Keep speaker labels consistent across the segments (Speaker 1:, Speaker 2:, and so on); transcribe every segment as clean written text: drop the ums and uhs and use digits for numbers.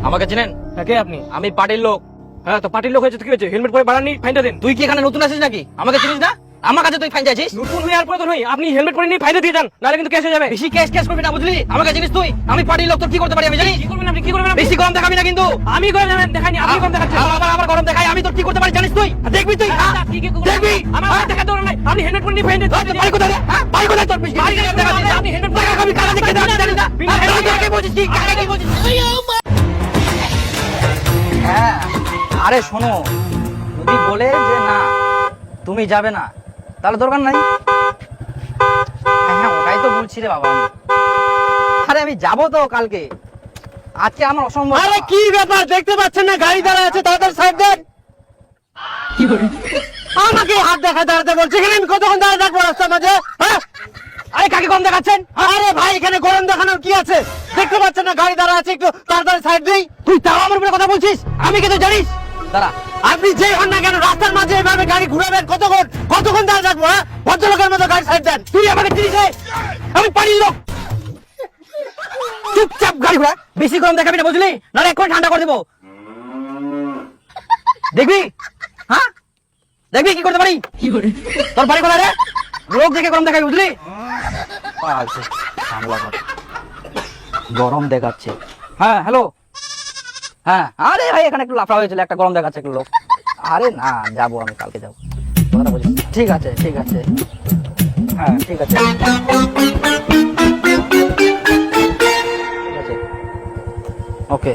Speaker 1: আমাকে চেনেন?
Speaker 2: কে আপনি?
Speaker 1: আমি পার্টির লোক।
Speaker 2: হ্যাঁ তো পার্টির লোক হয়েছে, কি হয়েছে? হেলমেট পরে বাড়াননি, ফাইনটা দেন।
Speaker 1: তুই কি এখানে নতুন আছিস নাকি? আমাকে চিনিস না? আমার কাছে তুই ফাইন চাইছিস?
Speaker 2: নতুন হয়ে আর পরে তো নই, আপনি হেলমেট পরে নিয়ে ফাইনটা দিয়ে যান, নাহলে কিন্তু ক্যাশ হয়ে যাবে।
Speaker 1: বেশি কেস করবি না, বুঝলি? আমাকে চিনিস তুই? আমি পার্টির লোক, তোর কি করতে পারি আমি জানি।
Speaker 2: কি করবেন আপনি? কি করবেন আপনি?
Speaker 1: বেশি গরম দেখাবি না কিন্তু।
Speaker 2: আমি করে দেবেন, দেখাইনি, আপনি কম দেখাচ্ছেন।
Speaker 1: আবার গরম দেখাই, আমি তোর কি করতে পারি জানিস তুই? দেখবি তুই? দেখবি?
Speaker 2: আমার দেখা দরকার নাই, আপনি হেলমেট পরে নিয়ে ফাইনটা
Speaker 1: তোর বাড়ি কোথায় রে? বাড়ি কোথায় তোর? বেশি
Speaker 2: আপনি হেলমেট পরে
Speaker 1: আমি কারা দেখে জানিস না? কাকে বলছিস কি? কাকে বলছিস? হ্যাঁ, আরে শোনো, যদি বলে যে না তুমি যাবে না, তাহলে দরকার নাই। হ্যাঁ ওটাই তো বলছি রে বাবা। আরে আমি যাবো তো কালকে, আজকে আমার অসম্ভব।
Speaker 2: আরে কি ব্যাপার, দেখতে পাচ্ছেন না গাড়ি দাঁড়া আছে? তাড়াতাড়ি সাইড দেন। আমাকে হাত দেখা দাঁড়াতে বলছে, এখানে আমি কতক্ষণ দাঁড়িয়ে থাকবো রাস্তার মাঝে? হ্যাঁ,
Speaker 1: আরে কাকে কম দেখাচ্ছেন?
Speaker 2: আরে ভাই এখানে গরম দেখানোর কি আছে? দেখতে পাচ্ছেন না গাড়ি দাঁড়া আছে, একটু তাড়াতাড়ি সাইড দেই।
Speaker 1: তুই তাও আমার উপরে কথা বলছিস? আমি কি তুই জানিস? দাঁড়া,
Speaker 2: আপনি যেই হন না কেন রাস্তার মাঝে এভাবে গাড়ি ঘুরাবেন, কতক্ষণ দাঁড়িয়ে থাকবো? হ্যাঁ, ভদ্রলোকের মতো গাড়ি সাইড দেন।
Speaker 1: তুই আমাকে চিনিস রে? আমি পার্টির লোক। চুপচাপ গাড়ি ঘোড়া, বেশি গরম দেখাবি না, বুঝলি? নাহলে এখন ঠান্ডা করে দেবো। দেখবি? হ্যাঁ দেখবি কি করতে পারি? তোর বাড়ি কোথায় রে? লোক দেখে গরম দেখাবি, বুঝলি? গরম দেখাচ্ছে। হ্যাঁ হ্যালো, হ্যাঁ আরে ভাই এখানে একটু লাফড়া হয়েছিল, একটা গরম দেখাচ্ছে একটু লোক। আরে না, যাবো আমি কালকে যাবো। কথাটা বলিস। ঠিক আছে ঠিক আছে, হ্যাঁ ঠিক আছে ঠিক আছে, ওকে।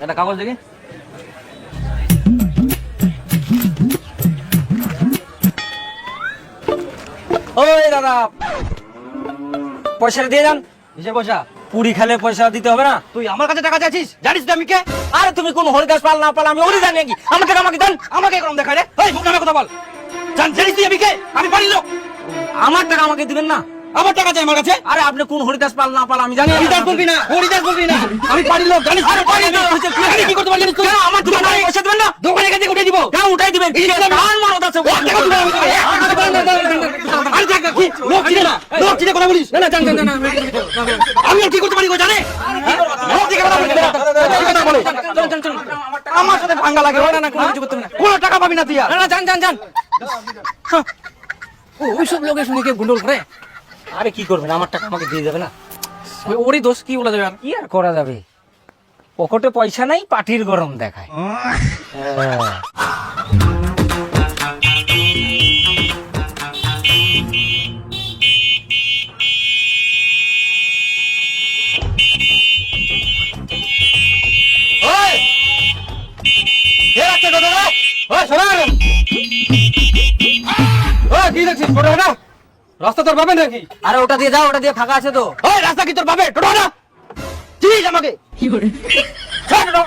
Speaker 1: একটা কাগজ দেখি। ওই দাদা, পয়সাটা দিয়ে যান। কিসের পয়সা?
Speaker 2: পুরি খেলে পয়সা দিতে হবে না?
Speaker 1: তুই আমার কাছে টাকা চাইছিস? জানিস তো আমি কে?
Speaker 2: আরে তুমি কোন হরিদাস পাল না পাল আমি ওরই জানি নাকি? আমার টাকা আমাকে দেন।
Speaker 1: আমাকে গরম দেখায় রে। এই মুখ নামে কথা বল। জানিস তুই আমি কে? আমি বাড়ির লোক।
Speaker 2: আমার টাকা আমাকে দিবেন না?
Speaker 1: আমার টাকা চাই আমার কাছে।
Speaker 2: আরে আপনি কোন হরিদাস পাল না পাল আমি জানি।
Speaker 1: হরিদাস বলবি না, হরিদাস বলবি না। আমি বাড়ির লোক, জানিস?
Speaker 2: আরে বাড়ির লোক হচ্ছে কি?
Speaker 1: আমি কি করতে পারি জানিস তুই?
Speaker 2: আমার দোকানে পয়সা দেবেন না?
Speaker 1: দোকানে কাছে উঠে দিব।
Speaker 2: কেন উঠাই দিবেন? কার মারত আছে?
Speaker 1: আরে দেখ কি লোক চিনে না, লোক চিনে কথা বলিস।
Speaker 2: না না জান জান না
Speaker 1: আমি আর কি করতে পারি গো জানে? লোক চিনে কথা বলিস। কথা বলে। আমার সাথে ভাঙ্গা লাগে।
Speaker 2: না না কোনো কিছু করতে হবে না।
Speaker 1: কোনো টাকা পাবি না তুই আর।
Speaker 2: না না জান জান জান। ওই সব লোকের সঙ্গে কে গুন্ডল করে?
Speaker 1: আরে কি করবেন, আমার টাকা আমাকে দিয়ে যাবে না?
Speaker 2: ওরই দোষ, কি বলা যাবে আর?
Speaker 1: কি আর করা যাবে? পকেটে পয়সা নাই, পাটির গরম দেখায়। ওই! কে রাখছে কথাটা? ওই, শোনা! ওই, কি দেখছিস? টোটো না? রাস্তা তোর পাবেন নাকি?
Speaker 2: আরে ওটা দিয়ে যাও, ওটা দিয়ে ফাঁকা আছে তো।
Speaker 1: ওই, রাস্তা কি তোর পাবে? টোটো না? চিনিস আমাকে? ছাড় টোটো।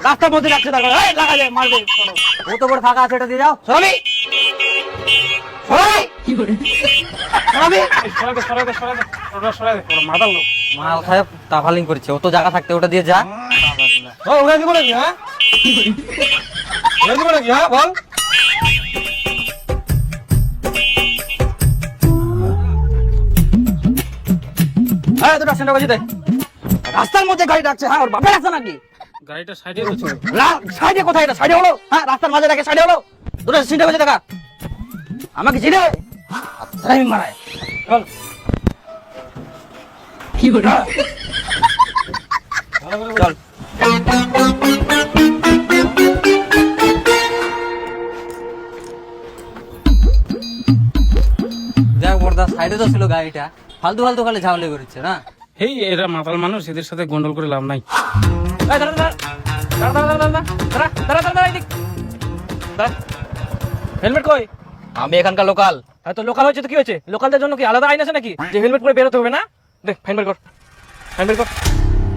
Speaker 1: রাস্তার মধ্যে রাখছে তারপর। এই, লাগা যায়, মারবে।
Speaker 2: ও তো বড় ফাঁকা আছে, এটা দিয়ে যাও।
Speaker 1: সরাবি? সরাবি? সরাবি?
Speaker 2: মাল খায় তাফালিং করছে, ও তো জায়গা থাকতে ওটা দিয়ে যা।
Speaker 1: ও, উড়াই দিব নাকি, হ্যাঁ? উড়াই দিব নাকি, হ্যাঁ? বল। এই, দুটো সেন্টার বাজিয়ে দে। রাস্তার মধ্যে গাড়ি ডাকছে, হ্যাঁ? ওর বাপের রাস্তা নাকি?
Speaker 2: গাড়িটা সাইডে রয়েছে।
Speaker 1: সাইডে কোথায়? এটা সাইডে হলো? হ্যাঁ, রাস্তার মাঝে রাখে সাইডে হলো? দুটো সেন্টার বাজিয়ে দেখা। আমাকে চিনে? ড্রাইভিং মারায়। চল। চল।
Speaker 2: দেখ বড়দা, সাইডে তো ছিল গাড়িটা, ফালতু ফালতু খালি ঝামেলা করছে না?
Speaker 3: এই এরা মাতাল মানুষ, এদের সাথে গন্ডল করে লাভ নাই।
Speaker 2: এই দাঁড়া দাঁড়া দাঁড়া দাঁড়া দাঁড়া দাঁড়া দাঁড়া দাঁড়া দাঁড়া এদিক দাঁড়া। হেলমেট কই?
Speaker 1: আমি এখানকার লোকাল।
Speaker 2: হ্যাঁ তো লোকাল হয়েছে তো কি হয়েছে? লোকালদের জন্য কি আলাদা আইন আছে নাকি যে হেলমেট পরে বেরোতে হবে না? দেখ ফাইন বের কর, ফাইন বের কর।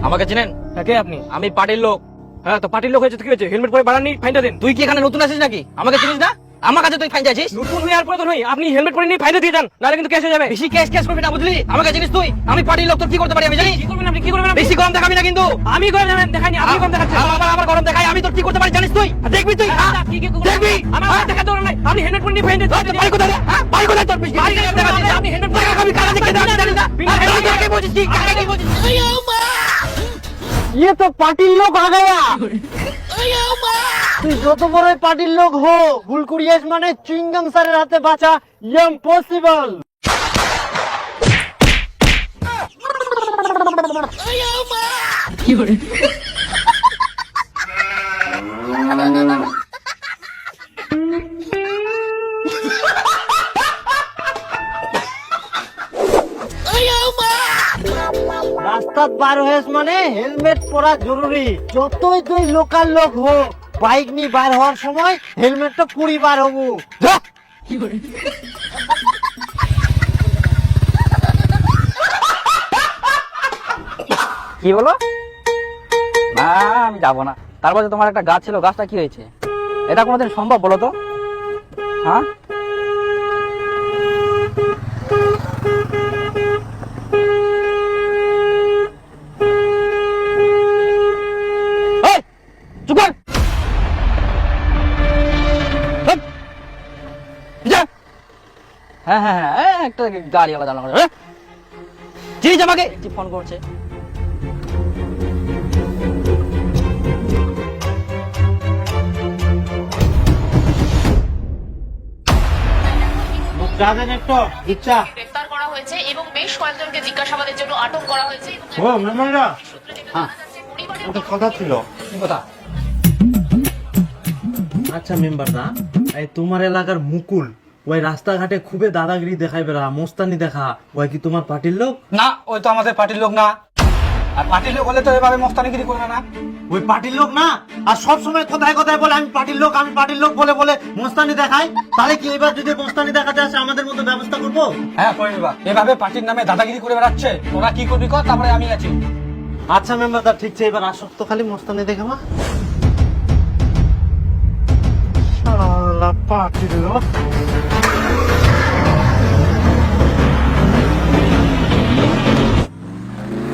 Speaker 1: আমাকে চিনেন?
Speaker 2: কে আপনি?
Speaker 1: আমি পার্টির লোক।
Speaker 2: হ্যাঁ তো পার্টির লোক হয়েছে তো কি হয়েছে? হেলমেট পরে বাড়াননি, ফাইনটা দেন।
Speaker 1: তুই কি এখানে নতুন আছিস নাকি? আমাকে চিনিস না? আমার কাছে তুই ফাইন চাইছিস?
Speaker 2: নতুন হয়ে আর পরে তো নই, আপনি হেলমেট পরে নিয়ে ফাইনটা দিয়ে যান, নাহলে কিন্তু ক্যাশ হয়ে যাবে।
Speaker 1: বেশি কেস করবি না, বুঝলি? আমাকে চিনিস তুই? আমি পার্টির লোক, তোর কি করতে পারি আমি জানি।
Speaker 2: কি করবেন আপনি? কি করবেন আপনি?
Speaker 1: বেশি গরম দেখাবি না কিন্তু।
Speaker 2: আমি করে দেবেন, দেখাইনি, আপনি কম দেখাচ্ছেন।
Speaker 1: আবার গরম দেখাই, আমি তোর কি করতে পারি জানিস তুই? দেখবি তুই?
Speaker 2: কি কি
Speaker 1: দেখবি?
Speaker 2: আমার দেখা দরকার নাই, আপনি হেলমেট পরে নিয়ে ফাইনটা
Speaker 1: তোর বাড়ি কোথায় রে? হ্যাঁ? আপনি হেলমেট পরে আমি কারা দেখে জানি না হেলমেট কাকে বলছিস কি কাকে বলছিস
Speaker 4: ये तो पार्टी लोग आ गया তুই যত বড় পার্টির লোক হো গুলকুড়িয়াস মানে চুইংগাম স্যারের হাতে বাঁচা ইম্পসিবল রাস্তাত বার হয়েছ মানে হেলমেট পরা জরুরি যতই তুই লোকাল লোক হো বাইক নিয়ে বার হওয়ার সময় হেলমেটটা পুরি বার হবো
Speaker 1: কি বলো না আমি যাবো না তারপর যে তোমার একটা গাছ ছিল গাছটা কি হয়েছে এটা কোনোদিন সম্ভব বলো তো হ্যাঁ এই, চুপ কর। এই, যা। হ্যাঁ হ্যাঁ হ্যাঁ এই, একটা গাড়িওয়ালা জানা করে চিনিস আমাকে ফোন করছে
Speaker 4: যাবেন একটু ইচ্ছা
Speaker 5: গ্রেফতার করা হয়েছে এবং বেশ কয়েকজনকে জিজ্ঞাসাবাদের জন্য আটক করা হয়েছে
Speaker 4: ও মেমনরা
Speaker 1: হ্যাঁ
Speaker 4: একটা কথা ছিল
Speaker 1: কি কথা
Speaker 4: আচ্ছা মেম্বাররা এই তোমার এলাকার মুকুল ওই রাস্তাঘাটে খুবই দাদাগিরি দেখাই বেড়া মোস্তানি দেখা ওই কি তোমার পার্টির লোক
Speaker 6: না ওই তো আমাদের পার্টির লোক না আর পার্টির লোক হলে তো এভাবে মস্তানিগিরি করবে না
Speaker 4: ওই পার্টির লোক না আর সব সময় কোথায় কোথায় বলে আমি পার্টির লোক বলে বলে মোস্তানি দেখাই তাহলে কি এবার যদি মোস্তানি দেখাতে আসে আমাদের মতো ব্যবস্থা করবো
Speaker 6: হ্যাঁ করে নিবা এভাবে পার্টির নামে দাদাগিরি করে বেড়াচ্ছে ওরা কি করবি কর তারপরে আমি আছি
Speaker 4: আচ্ছা মেম্বারদা ঠিক আছে এবার আসক তো খালি মোস্তানি দেখাবা শালা পার্টির লোক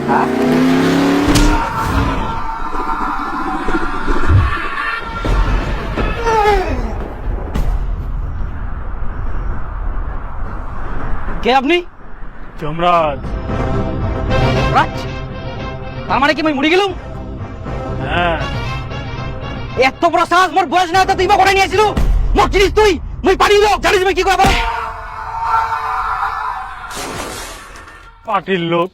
Speaker 1: হ্যাঁ কে আপনি
Speaker 3: যমরাজ
Speaker 1: রাজ তার মানে কি আমি মরে গেলুম
Speaker 3: হ্যাঁ
Speaker 1: এত বড় সাহস মোর বয়স না হতে তুই বা করে নিয়েছিল মোর চিনিস তুই মুই পারি লোক জানিস আমি কি করে
Speaker 3: পার্টির লোক